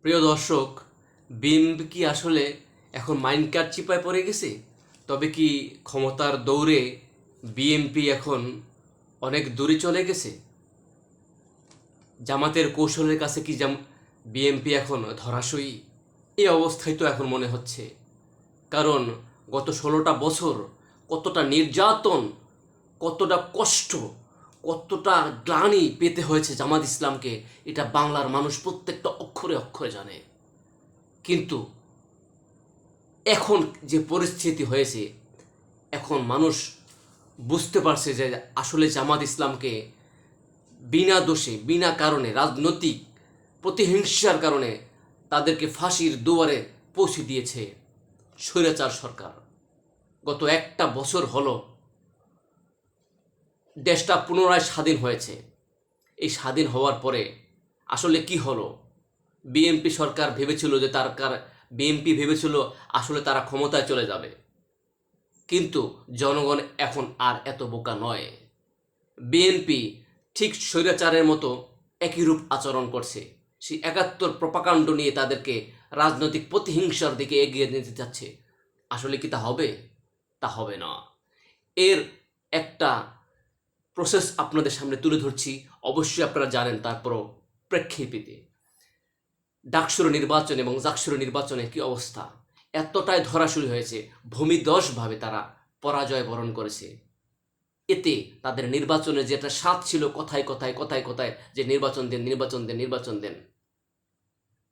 প্রিয় দর্শক, বিএনপি কি আসলে এখন মাইনকার চিপায় পড়ে গেছে? তবে কি ক্ষমতার দৌড়ে বিএনপি এখন অনেক দূরে চলে গেছে? জামাতের কৌশলের কাছে কি বিএনপি এখন ধরাশয়ী? এই অবস্থায় তো এখন মনে হচ্ছে। কারণ গত 16টা বছর কতটা নির্যাতন, কতটা কষ্ট, কতটা গ্লানি পেতে হয়েছে জামাত ইসলামকে, এটা বাংলার মানুষ প্রত্যেকটা অক্ষরে অক্ষরে জানে। কিন্তু এখন যে পরিস্থিতি হয়েছে, এখন মানুষ বুঝতে পারছে যে আসলে জামাত ইসলামকে বিনা দোষে, বিনা কারণে, রাজনৈতিক প্রতিহিংসার কারণে তাদেরকে ফাঁসির দুয়ারে পৌঁছে দিয়েছে স্বৈরাচার সরকার। গত একটা বছর হলো দেশটা পুনরায় স্বাধীন হয়েছে। এই স্বাধীন হওয়ার পরে আসলে কি হলো? বিএনপি সরকার ভেবেছিল যে বিএনপি ভেবেছিল আসলে তারা ক্ষমতায় চলে যাবে। কিন্তু জনগণ এখন আর এত বোকা নয়। বিএনপি ঠিক স্বৈরাচারের মতো একই রূপ আচরণ করছে। সেই ৭১ প্রপাকাণ্ড নিয়ে তাদেরকে রাজনৈতিক প্রতিহিংসার দিকে এগিয়ে নিতে যাচ্ছে। আসলে কি তা হবে? তা হবে না। এর একটা প্রসেস আপনাদের সামনে তুলে ধরছি, অবশ্যই আপনারা জানেন। তারপরও প্রেক্ষিতে ডাকসুর নির্বাচন এবং জাকসুর নির্বাচনে কি অবস্থা, এতটাই ধরাশুরি হয়েছে, ভূমিদশভাবে তারা পরাজয় বরণ করেছে। এতে তাদের নির্বাচনে যেটা স্বাদ ছিল, কথায় কথায় কথায় কথায় যে নির্বাচন দেন, নির্বাচন দেন, নির্বাচন দেন,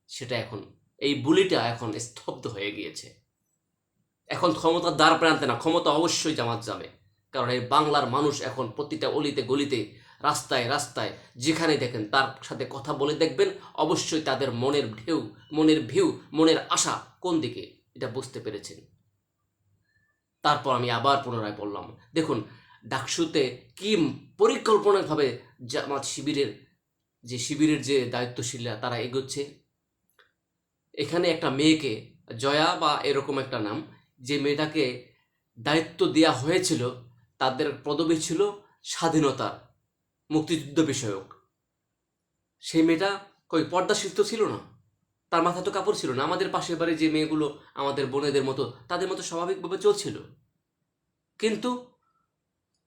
সেটা এখন, এই বুলিটা এখন স্তব্ধ হয়ে গিয়েছে। এখন ক্ষমতার দ্বার প্রান্তে না, ক্ষমতা অবশ্যই জামাত যাবে। কারণ এই বাংলার মানুষ এখন প্রতিটা অলিতে গলিতে, রাস্তায় রাস্তায় যেখানে দেখেন তার সাথে কথা বলে দেখবেন, অবশ্যই তাদের মনের ঢেউ, মনের ভিউ, মনের আশা কোন দিকে, এটা বুঝতে পেরেছেন। তারপর আমি আবার পুনরায় বললাম, দেখুন ডাকসুতে কি পরিকল্পনাভাবে জামাত শিবিরের যে দায়িত্বশীলরা তারা এগোচ্ছে। এখানে একটা মেয়েকে, জয়া বা এরকম একটা নাম, যে মেয়েটাকে দায়িত্ব দেওয়া হয়েছিল, তাদের পদবি ছিল স্বাধীনতা মুক্তিযুদ্ধ বিষয়ক। সেই মেয়েটা কই পর্দাশীল তো ছিল না, তার মাথা তো কাপড় ছিল না। আমাদের পাশের বাড়ি যে মেয়েগুলো আমাদের বোনেদের মতো, তাদের মতো স্বাভাবিকভাবে চলছিল। কিন্তু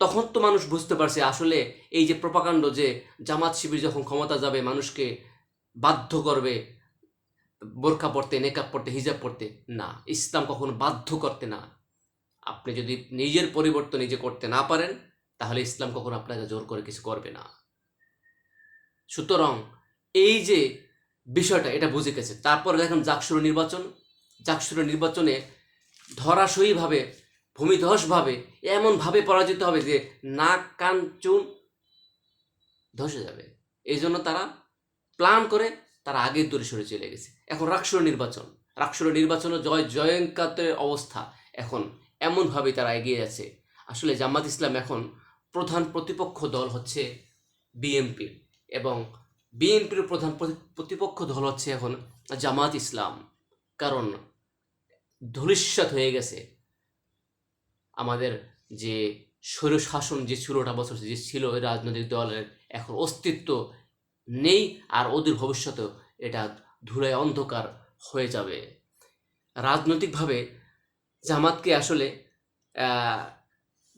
তখন তো মানুষ বুঝতে পারছে আসলে এই যে প্রপাকাণ্ড, যে জামাত শিবির যখন ক্ষমতা যাবে মানুষকে বাধ্য করবে বোরকা পড়তে, নেকাব পড়তে, হিজাব পড়তে, না, ইসলাম কখনো বাধ্য করতে না। আপনি যদি নিজের পরিবর্তন নিজে করতে না পারেন, তাহলে ইসলাম কখনো আপনাকে জোর করে কিছু করবে না। সুতরাং এই যে বিষয়টা, এটা বুঝে গেছে। তারপরে দেখেন জাকসুর নির্বাচনে ধরাশয়ীভাবে, ভূমিধসভাবে, এমনভাবে পরাজিত হবে যে নাক কান চুন ধসে যাবে। এই জন্য তারা প্ল্যান করে তারা আগের দূরে সরে চলে গেছে। এখন রাকসুর নির্বাচনে জয়ঙ্কাতের অবস্থা এখন এমনভাবে তারা এগিয়ে যাচ্ছে। আসলে জামাত ইসলাম এখন প্রধান প্রতিপক্ষ দল হচ্ছে বিএনপির, এবং বিএনপির প্রধান প্রতিপক্ষ দল হচ্ছে এখন জামাত ইসলাম। কারণ ধূলিসাৎ হয়ে গেছে আমাদের যে স্বৈরশাসন, যে 16টা বছর যে ছিল ওই রাজনৈতিক দলের, এখন অস্তিত্ব নেই। আর ওদের ভবিষ্যতেও এটা ধুলায় অন্ধকার হয়ে যাবে। রাজনৈতিকভাবে জামাতকে আসলে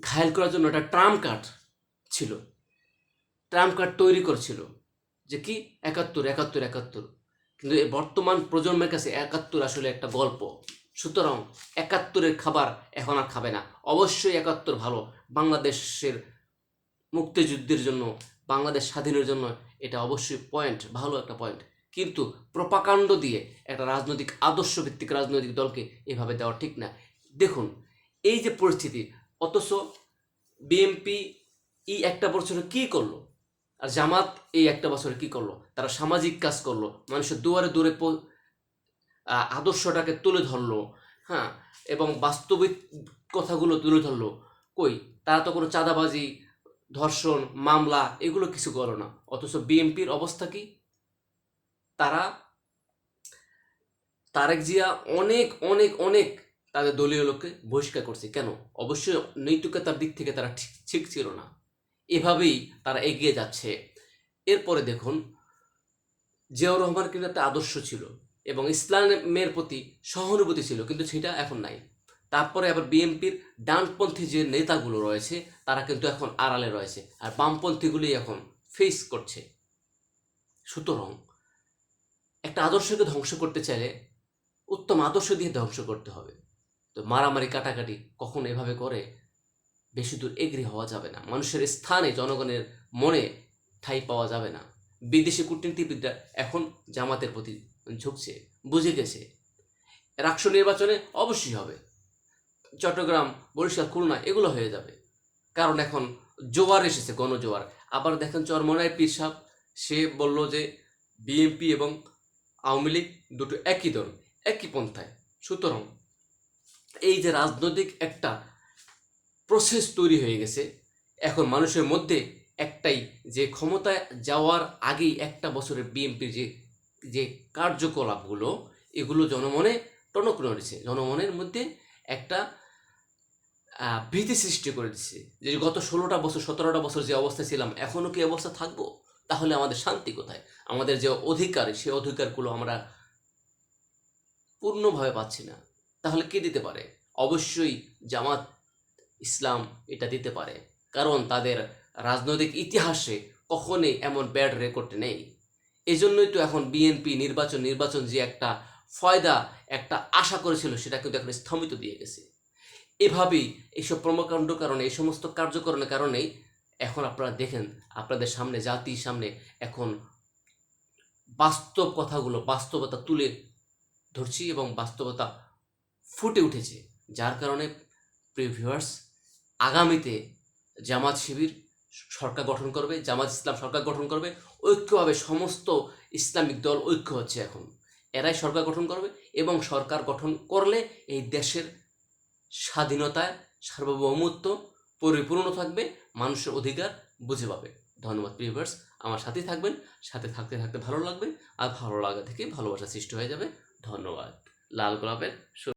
ঘায়েল করার জন্য একটা ট্রাম্প কার্ড ছিল, ট্রাম্প কার্ড তৈরি করছিল যে কি ৭১ ৭১ ৭১। কিন্তু এই বর্তমান প্রজন্মের কাছে ৭১ আসলে একটা গল্প। সুতরাং ৭১-এর খাবার এখন আর খাবে না। অবশ্যই ৭১ ভালো, বাংলাদেশের মুক্তিযুদ্ধের জন্য, বাংলাদেশ স্বাধীনের জন্য এটা অবশ্যই পয়েন্ট, ভালো একটা পয়েন্ট। কিন্তু প্রপাকাণ্ড দিয়ে একটা রাজনৈতিক আদর্শ ভিত্তিক রাজনৈতিক দলকে এভাবে দেওয়া ঠিক না। দেখুন এই যে পরিস্থিতি, অথচ বিএনপি এই একটা বছরে কি করলো, আর জামাত এই একটা বছরে কি করলো? তারা সামাজিক কাজ করলো, মানুষের দুয়ারে দুয়ারে আদর্শটাকে তুলে ধরলো, হ্যাঁ, এবং বাস্তবিক কথাগুলো তুলে ধরলো। কই, তারা তো কোনো চাঁদাবাজি, ধর্ষণ, মামলা এগুলো কিছু করো না। অথচ বিএনপির অবস্থা কি? তারা, তারেক জিয়া অনেক অনেক অনেক তাদের দলীয় লোককে বহিষ্কার করছে। কেন? অবশ্যই নৈতিকতার দিক থেকে তারা ঠিক ঠিক ছিল না। এভাবেই তারা এগিয়ে যাচ্ছে। এরপরে দেখুন, জিয়াউর রহমান কিন্তু একটা আদর্শ ছিল, এবং ইসলামের প্রতি সহানুভূতি ছিল, কিন্তু সেটা এখন নাই। তারপরে আবার বিএনপির ডানপন্থী যে নেতাগুলো রয়েছে তারা কিন্তু এখন আড়ালে রয়েছে, আর বামপন্থীগুলি এখন ফেস করছে। সুতরাং একটা আদর্শকে ধ্বংস করতে চাইলে উত্তম আদর্শ দিয়ে ধ্বংস করতে হবে। তো মারামারি কাটাকাটি কখন এভাবে করে বেশি দূর এগ্রি হওয়া যাবে না। মানুষের স্থানে জনগণের মনে ঠাঁই পাওয়া যাবে না। বিদেশি কূটনীতিবিদরা এখন জামাতের প্রতি ঝুঁকছে, বুঝে গেছে রাষ্ট্র নির্বাচনে অবশ্যই হবে, চট্টগ্রাম, বরিশাল, খুলনা এগুলো হয়ে যাবে, কারণ এখন জোয়ার এসেছে, গণজোয়ার। আবার দেখেন চরমনায় পীর সাহেব, সে বলল যে বিএনপি এবং আওয়ামী লীগ দুটো একই দল, একই পন্থায়। সুতরাং এই যে রাজনৈতিক একটা প্রসেস তৈরি হয়ে গেছে, এখন মানুষের মধ্যে একটাই, যে ক্ষমতায় যাওয়ার আগেই একটা বছরের বিএনপির যে যে কার্যকলাপগুলো, এগুলো জনমনে টনক নড়েছে, জনমনের মধ্যে একটা ভীতি সৃষ্টি করে দিচ্ছে যে গত 16টা বছর 17টা বছর যে অবস্থায় ছিলাম এখনও কি অবস্থা থাকবো? তাহলে আমাদের শান্তি কোথায়? আমাদের যে অধিকার, সেই অধিকারগুলো আমরা পূর্ণভাবে পাচ্ছি না। তাহলে কে দিতে পারে? অবশ্যই জামাত ইসলাম এটা দিতে পারে, কারণ তাদের রাজনৈতিক ইতিহাসে কখনোই এমন ব্যাড রেকর্ড নেই। এজন্যই তো এখন বিএনপি নির্বাচন যে একটা ফয়দা, একটা আশা করেছিল, সেটা কিন্তু এখন স্থগিত দিয়ে গেছে। এভাবেই এইসব কর্মকাণ্ড কারণে, এই সমস্ত কার্যকরণের কারণেই এখন আপনারা দেখেন আপনাদের সামনে, জাতির সামনে এখন বাস্তব কথাগুলো, বাস্তবতা তুলে ধরছি এবং বাস্তবতা ফুটে উঠেছে। যার কারণে প্রিয় ভিউয়ার্স, আগামীতে জামাত শিবির সরকার গঠন করবে, জামাত ইসলাম সরকার গঠন করবে, ঐক্যভাবে সমস্ত ইসলামিক দল ঐক্য হচ্ছে এখন, এরাই সরকার গঠন করবে। এবং সরকার গঠন করলে এই দেশের স্বাধীনতায় সার্বভৌমত্ব পরিপূর্ণ থাকবে, মানুষের অধিকার বুঝে পাবে। ধন্যবাদ প্রিয় ভিউয়ার্স, আমার সাথেই থাকবেন, সাথে থাকতে থাকতে ভালো লাগবে, আর ভালো লাগা থেকে ভালোবাসা সৃষ্টি হয়ে যাবে। ধন্যবাদ। লাল গোলাপের